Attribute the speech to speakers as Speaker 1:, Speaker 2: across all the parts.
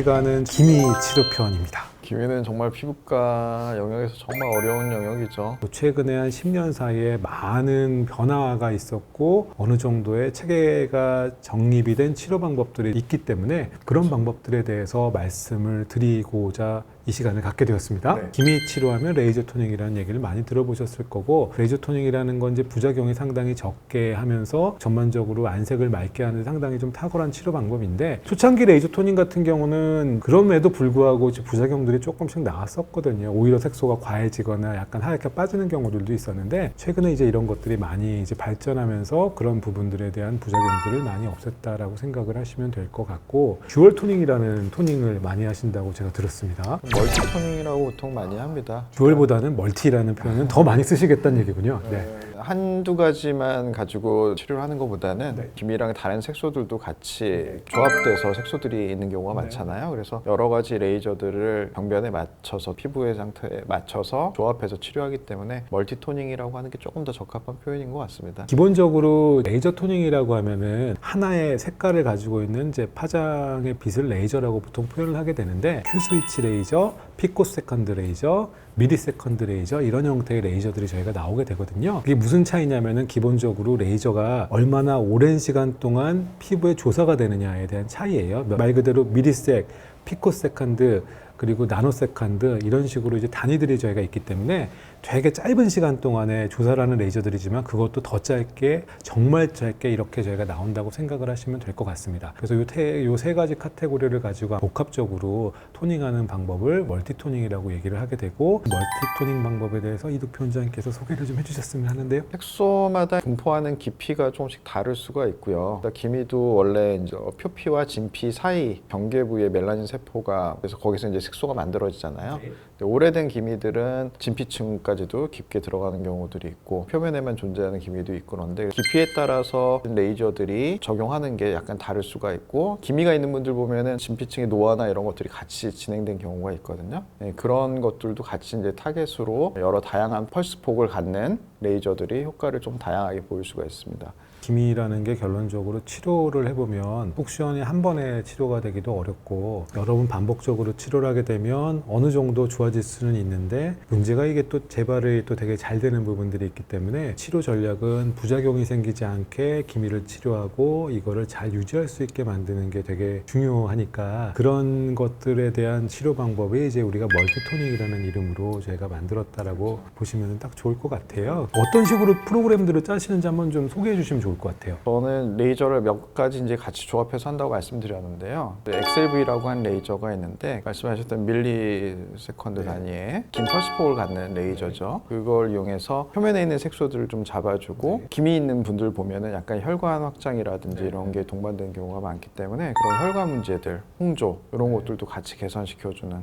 Speaker 1: 시간은 기미 치료 편입니다.
Speaker 2: 기미는 정말 피부과 영역에서 정말 어려운 영역이죠.
Speaker 1: 최근에 한 10년 사이에 많은 변화가 있었고 어느 정도의 체계가 정립이 된 치료 방법들이 있기 때문에 그런 방법들에 대해서 말씀을 드리고자 이 시간을 갖게 되었습니다.
Speaker 2: 네.
Speaker 1: 기미 치료하면 레이저 토닝이라는 얘기를 많이 들어보셨을 거고, 레이저 토닝이라는 건 이제 부작용이 상당히 적게 하면서 전반적으로 안색을 맑게 하는 상당히 좀 탁월한 치료 방법인데, 초창기 레이저 토닝 같은 경우는 그럼에도 불구하고 이제 부작용들이 조금씩 나왔었거든요. 오히려 색소가 과해지거나 약간 하얗게 빠지는 경우들도 있었는데, 최근에 이제 이런 것들이 많이 이제 발전하면서 그런 부분들에 대한 부작용들을 많이 없앴다라고 생각을 하시면 될 것 같고, 듀얼 토닝이라는 토닝을 많이 하신다고 제가 들었습니다.
Speaker 2: 멀티 토닝이라고 보통 많이 합니다.
Speaker 1: 듀얼보다는 멀티라는 표현은 더 많이 쓰시겠다는 얘기군요. 네.
Speaker 2: 한두 가지만 가지고 치료를 하는 것보다는
Speaker 1: 네.
Speaker 2: 기미랑 다른 색소들도 같이 조합돼서 색소들이 있는 경우가 많잖아요. 그래서 여러 가지 레이저들을 병변에 맞춰서 피부의 상태에 맞춰서 조합해서 치료하기 때문에 멀티 토닝이라고 하는 게 조금 더 적합한 표현인 것 같습니다.
Speaker 1: 기본적으로 레이저 토닝이라고 하면은 하나의 색깔을 가지고 있는 이제 파장의 빛을 레이저라고 보통 표현을 하게 되는데, 큐 스위치 레이저, 피코 세컨드 레이저, 미리 세컨드 레이저, 이런 형태의 레이저들이 저희가 나오게 되거든요. 이게 무슨 차이냐면은 기본적으로 레이저가 얼마나 오랜 시간 동안 피부에 조사가 되느냐에 대한 차이예요. 말 그대로 미리색, 피코 세컨드, 그리고 나노 세컨드, 이런 식으로 이제 단위들이 저희가 있기 때문에 되게 짧은 시간 동안에 조사를 하는 레이저들이지만 그것도 더 짧게, 정말 짧게 이렇게 저희가 나온다고 생각을 하시면 될 것 같습니다. 그래서 요 세 가지 카테고리를 가지고 복합적으로 토닝하는 방법을 멀티 토닝이라고 얘기를 하게 되고, 멀티 토닝 방법에 대해서 이두표 원장님께서 소개를 좀 해주셨으면 하는데요.
Speaker 2: 색소마다 분포하는 깊이가 조금씩 다를 수가 있고요. 기미도 원래 이제 표피와 진피 사이 경계 부위에 멜라닌 세포가, 그래서 거기서 이제 색소가 만들어지잖아요. 근데 오래된 기미들은 진피층까지도 깊게 들어가는 경우들이 있고, 표면에만 존재하는 기미도 있고, 그런데 깊이에 따라서 레이저들이 적용하는 게 약간 다를 수가 있고, 기미가 있는 분들 보면은 진피층의 노화나 이런 것들이 같이 진행된 경우가 있거든요. 네, 그런 것들도 같이 이제 타겟으로 여러 다양한 펄스 폭을 갖는 레이저들이 효과를 좀 다양하게 보일 수가 있습니다.
Speaker 1: 기미라는 게 결론적으로 치료를 해보면 푹시원이 한 번에 치료가 되기도 어렵고, 여러 번 반복적으로 치료를 하게 되면 어느 정도 좋아질 수는 있는데, 문제가 이게 또 재발이 또 되게 잘 되는 부분들이 있기 때문에 치료 전략은 부작용이 생기지 않게 기미를 치료하고 이거를 잘 유지할 수 있게 만드는 게 되게 중요하니까, 그런 것들에 대한 치료 방법이 이제 우리가 멀티토닝이라는 이름으로 저희가 만들었다라고 보시면 딱 좋을 것 같아요. 어떤 식으로 프로그램들을 짜시는지 한번 좀 소개해 주시면 좋을 것 같아요.
Speaker 2: 저는 레이저를 몇 가지 이제 같이 조합해서 한다고 말씀드렸는데요. XLV라고 하는 레이저가 있는데, 말씀하셨던 밀리 세컨드 단위의 긴 펄스폭을 갖는 레이저죠. 그걸 이용해서 표면에 있는 색소들을 좀 잡아주고, 기미 있는 분들 보면은 약간 혈관 확장이라든지 이런 게 동반된 경우가 많기 때문에 그런 혈관 문제들, 홍조 이런 것들도 같이 개선시켜주는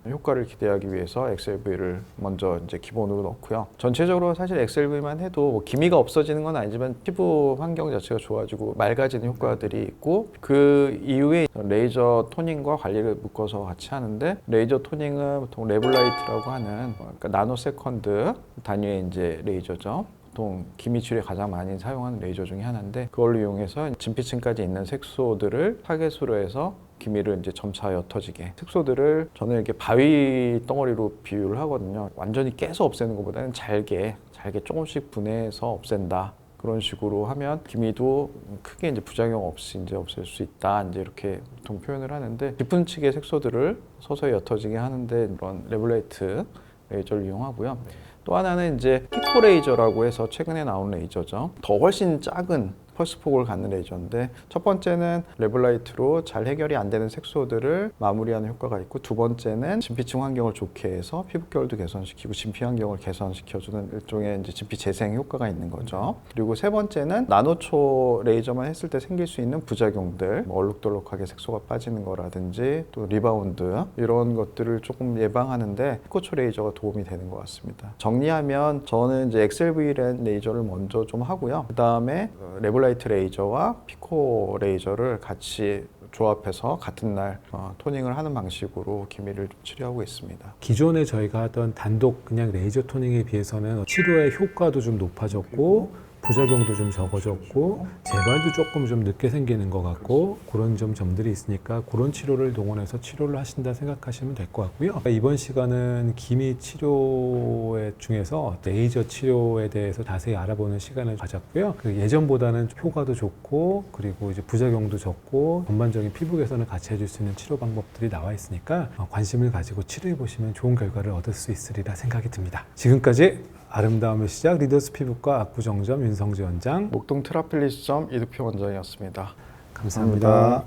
Speaker 2: 효과를 기대하기 위해서 XLV를 먼저 이제 기본으로 넣고요. 전체적으로 사실 XLV만 해도 뭐 기미가 없어지는 건 아니지만 피부 환경 자체가 좋아지고 맑아지는 효과들이 있고, 그 이후에 레이저 토닝과 관리를 묶어서 같이 하는데, 레이저 토닝은 보통 레블라이트라고 하는, 그러니까 나노 세컨드 단위의 이제 레이저죠. 보통 기미 치료에 가장 많이 사용하는 레이저 중에 하나인데, 그걸 이용해서 진피층까지 있는 색소들을 타겟으로 해서 기미를 이제 점차 옅어지게, 색소들을 저는 이렇게 바위 덩어리로 비유를 하거든요. 완전히 깨서 없애는 것보다는 잘게 조금씩 분해해서 없앤다. 그런 식으로 하면 기미도 크게 이제 부작용 없이 이제 없앨 수 있다. 이제 이렇게 보통 표현을 하는데, 깊은 층의 색소들을 서서히 옅어지게 하는데 이런 레블레이트 레이저를 이용하고요. 또 하나는 이제 피코 레이저라고 해서 최근에 나온 레이저죠. 더 훨씬 작은 펄스폭을 갖는 레이저인데, 첫 번째는 레블라이트로 잘 해결이 안 되는 색소들을 마무리하는 효과가 있고, 두 번째는 진피층 환경을 좋게 해서 피부결도 개선시키고 진피 환경을 개선시켜주는 일종의 이제 진피 재생 효과가 있는 거죠. 그리고 세 번째는 나노초 레이저만 했을 때 생길 수 있는 부작용들, 뭐 얼룩덜룩하게 색소가 빠지는 거라든지 또 리바운드, 이런 것들을 조금 예방하는데 피코초 레이저가 도움이 되는 것 같습니다. 정리하면 저는 이제 XLV 레이저를 먼저 좀 하고요. 그 다음에 레블라이트 레이저와 피코 레이저를 같이 조합해서 같은 날 토닝을 하는 방식으로 기미를 좀 치료하고 있습니다.
Speaker 1: 기존에 저희가 하던 단독 그냥 레이저 토닝에 비해서는 치료의 효과도 좀 높아졌고, 부작용도 좀 적어졌고 재발도 조금 좀 늦게 생기는 것 같고 그런 점들이 있으니까 그런 치료를 동원해서 치료를 하신다 생각하시면 될 것 같고요. 이번 시간은 기미 치료 중에서 레이저 치료에 대해서 자세히 알아보는 시간을 가졌고요. 그 예전보다는 효과도 좋고 그리고 이제 부작용도 적고 전반적인 피부 개선을 같이 해줄 수 있는 치료 방법들이 나와 있으니까 관심을 가지고 치료해 보시면 좋은 결과를 얻을 수 있으리라 생각이 듭니다. 지금까지 아름다움의 시작 리더스 피부과 압구정점 윤성재 원장
Speaker 2: 목동 트라필리스점 이두표 원장이었습니다.
Speaker 1: 감사합니다.